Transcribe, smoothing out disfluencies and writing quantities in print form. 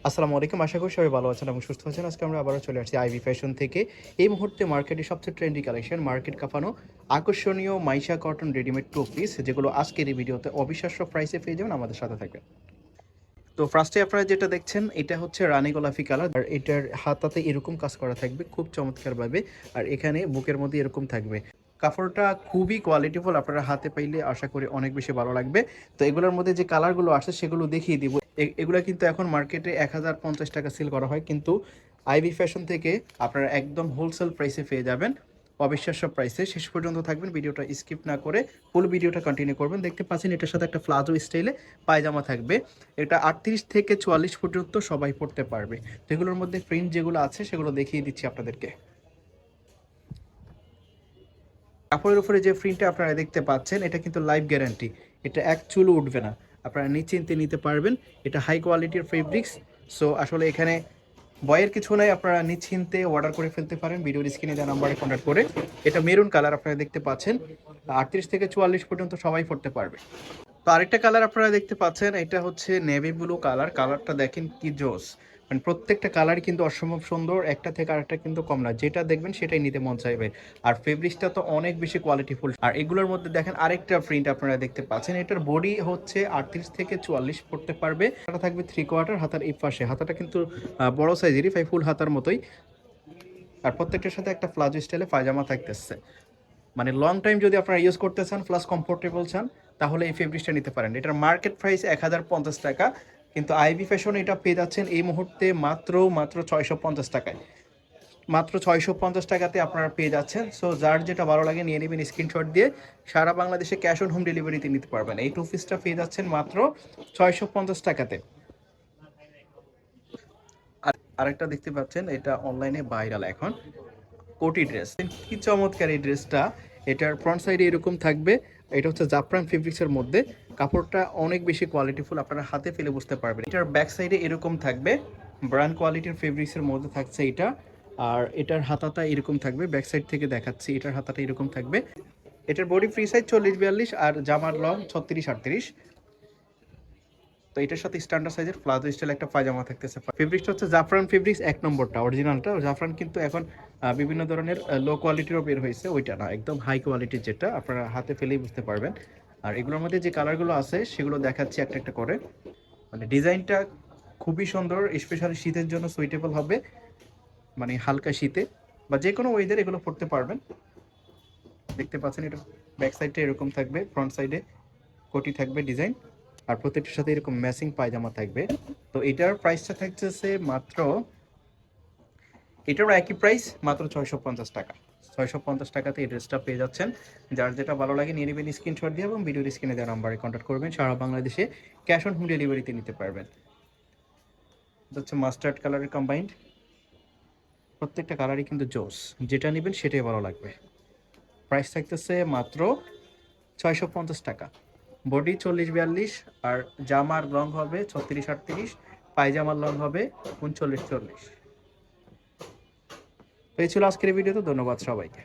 আসসালামু আলাইকুম। আশা করি সবাই ভালো আছেন এবং সুস্থ আছেন। আজকে আমরা আবারও চলে আসছি আইভি ফ্যাশন থেকে। এই মুহূর্তে মার্কেটে সবচেয়ে ট্রেন্ডি কালেকশন, মার্কেট কাঁপানো আকর্ষণীয় মাইশা কটন রেডিমেড টু পিস, যেগুলো আজকের এই ভিডিওতে অবিশ্বাস্য প্রাইসে পেয়ে যাবেন। আমাদের সাথে থাকবেন। তো ফার্স্টে আপনারা যেটা দেখছেন এটা হচ্ছে রানী গোলাপি কালার, আর এটার হাতাতে এরকম কাজ করা থাকবে খুব চমৎকারভাবে, আর এখানে বুকের মধ্যে এরকম থাকবে। কাপড়টা খুবই কোয়ালিটিফুল, আপনারা হাতে পাইলে আশা করি অনেক বেশি ভালো লাগবে। তো এগুলোর মধ্যে যে কালারগুলো আসে সেগুলো দেখিয়ে দিব। এগুলো কিন্তু এখন মার্কেটে 1050 টাকা সেল করা হয়, কিন্তু আইভি ফ্যাশন থেকে আপনারা একদম হোলসেল প্রাইসে পেয়ে যাবেন, অবিশ্বাস্য প্রাইসে। শেষ পর্যন্ত থাকবেন, ভিডিওটা স্কিপ না করে ফুল ভিডিওটা কন্টিনিউ করবেন। দেখতে পাচ্ছেন এটার সাথে একটা প্লাজো স্টাইলে পায়জামা থাকবে। এটা 38 থেকে 44 পর্যন্ত সবাই পড়তে পারবে। তো এগুলোর মধ্যে প্রিন্ট যেগুলো আছে সেগুলো দেখিয়ে দিচ্ছি আপনাদেরকে। কাপড়ের উপরে যে প্রিন্টটা আপনারা দেখতে পাচ্ছেন এটা কিন্তু লাইফ গ্যারান্টি, এটা এক চুলও উঠবে না, আপনারা নিশ্চিন্তে নিতে পারবেন। এটা হাই কোয়ালিটির ফেব্রিক্স। সো আসলে এখানে বয়ের কিছু নাই, আপনারা নিশ্চিন্তে অর্ডার করে ফেলতে পারেন ভিডিওর স্ক্রিনে দেওয়া নাম্বারে কন্ট্যাক্ট করে। এটা মেরুন কালার আপনারা দেখতে পাচ্ছেন, 38 থেকে 44 পর্যন্ত সবাই পড়তে পারবে। তো আরেকটা কালার আপনারা দেখতে পাচ্ছেন, এটা হচ্ছে নেভি ব্লু কালার। কালারটা দেখেন কি জোস, মানে প্রত্যেকটা কালার কিন্তু অসম্ভব সুন্দর, একটা থেকে আরেকটা কিন্তু কম না, যেটা দেখবেন সেটাই নিতে মন চাইবে। আর ফেব্রিক্সটা তো অনেক বেশি কোয়ালিটিফুল। আর এগুলোর মধ্যে দেখেন আরেকটা প্রিন্ট আপনারা দেখতে পাচ্ছেন, এটার বডি হচ্ছে 38 থেকে 44 পড়তে পারবে। এটা থাকবে 3/4 হাতার এই পাশে, হাতাটা কিন্তু বড় সাইজেরই, ফুল হাতার মতোই। আর প্রত্যেকটার সাথে একটা প্লাজো স্টাইলে পায়জামা থাকতেছে। মানে লং টাইম যদি আপনারা ইউজ করতে চান প্লাস কমফোর্টেবল চান, তাহলে এই ফেব্রিকটা নিতে পারেন। এটার মার্কেট প্রাইস 1050 টাকা, কিন্তু আইভি ফ্যাশন এটা পেয়ে যাচ্ছেন এই মুহূর্তে মাত্র 650 টাকায়। মাত্র 650 টাকাতে আপনারা পেয়ে যাচ্ছেন। সো যার যেটা ভালো লাগে নিয়ে নেবেন স্ক্রিনশট দিয়ে। সারা বাংলাদেশে ক্যাশ অন হোম ডেলিভারিতে নিতে পারবেন। এই টু পিসটা পেয়ে যাচ্ছেন মাত্র 650 টাকাতে। আর আরেকটা দেখতে পাচ্ছেন, এটা অনলাইনে ভাইরাল এখন কোটি ড্রেস। কি চমৎকার এই ড্রেসটা! এটার ফ্রন্ট সাইডে এরকম থাকবে। এটা হচ্ছে জাফরান ফেব্রিক্সের মধ্যে, কাপড়টা অনেক বেশি কোয়ালিটিফুল, আপনারা হাতে ফেলে বুঝতে পারবেন। এটার ব্যাক সাইডে এরকম থাকবে, ব্র্যান্ড কোয়ালিটির ফেব্রিক্সের মধ্যে থাকছে এটা। আর এটার হাতাটা এরকম থাকবে, ব্যাক সাইড থেকে দেখাচ্ছি, এটার হাতাটা এরকম থাকবে। এটার বডি ফ্রি সাইজ 40-42, আর জামার লং 36-38। তো এটার সাথে স্ট্যান্ডার্ড সাইজের প্লাজো স্টাইল একটা পায়জামা থাকতেছে। ফেব্রিক্সটা হচ্ছে জাফরান ফেব্রিক্স, এক নম্বরটা অরিজিনালটা। জাফরান কিন্তু এখন বিভিন্ন ধরনের লো কোয়ালিটিরও বের হয়েছে, ওইটা না, একদম হাই কোয়ালিটির, যেটা আপনারা হাতে ফেলেই বুঝতে পারবেন। আর এগুলোর মধ্যে যে কালারগুলো আছে সেগুলো দেখাচ্ছি একটা একটা করে। মানে ডিজাইনটা খুবই সুন্দর, স্পেশালি শীতের জন্য সুইটেবল হবে, মানে হালকা শীতে বা যে কোনো ওয়েদার এগুলো পরতে পারবেন। দেখতে পাচ্ছেন এটা ব্যাক সাইডটা এরকম থাকবে, ফ্রন্ট সাইডে কোটি থাকবে ডিজাইন, আর প্রত্যেকটার সাথে এরকম ম্যাচিং পায়জামা থাকবে। তো এটার প্রাইসটা থাকছে মাত্র, এটারও একই প্রাইস, মাত্র 650 টাকা। 650 টাকাতে এই ড্রেসটা পেয়ে যাচ্ছেন। যার যেটা ভালো লাগে নিয়ে নেবেন স্ক্রিনশট দিয়ে এবং ভিডিওর স্ক্রিনে দেওয়া নাম্বারে কন্ট্যাক্ট করবেন। সারা বাংলাদেশে ক্যাশ অন হোম ডেলিভারিতে নিতে পারবেন। এটা হচ্ছে মাস্টার্ড কালারের কম্বাইন্ড, প্রত্যেকটা কালারই কিন্তু জোস, যেটা নেবেন সেটাই ভালো লাগবে। প্রাইস থাকতেছে মাত্র 650 টাকা। বডি 40-42, আর জামার লং হবে 36-38, পায়জামার লং হবে 39-40। তো এই ছিল আজকের ভিডিওতে, ধন্যবাদ সবাইকে।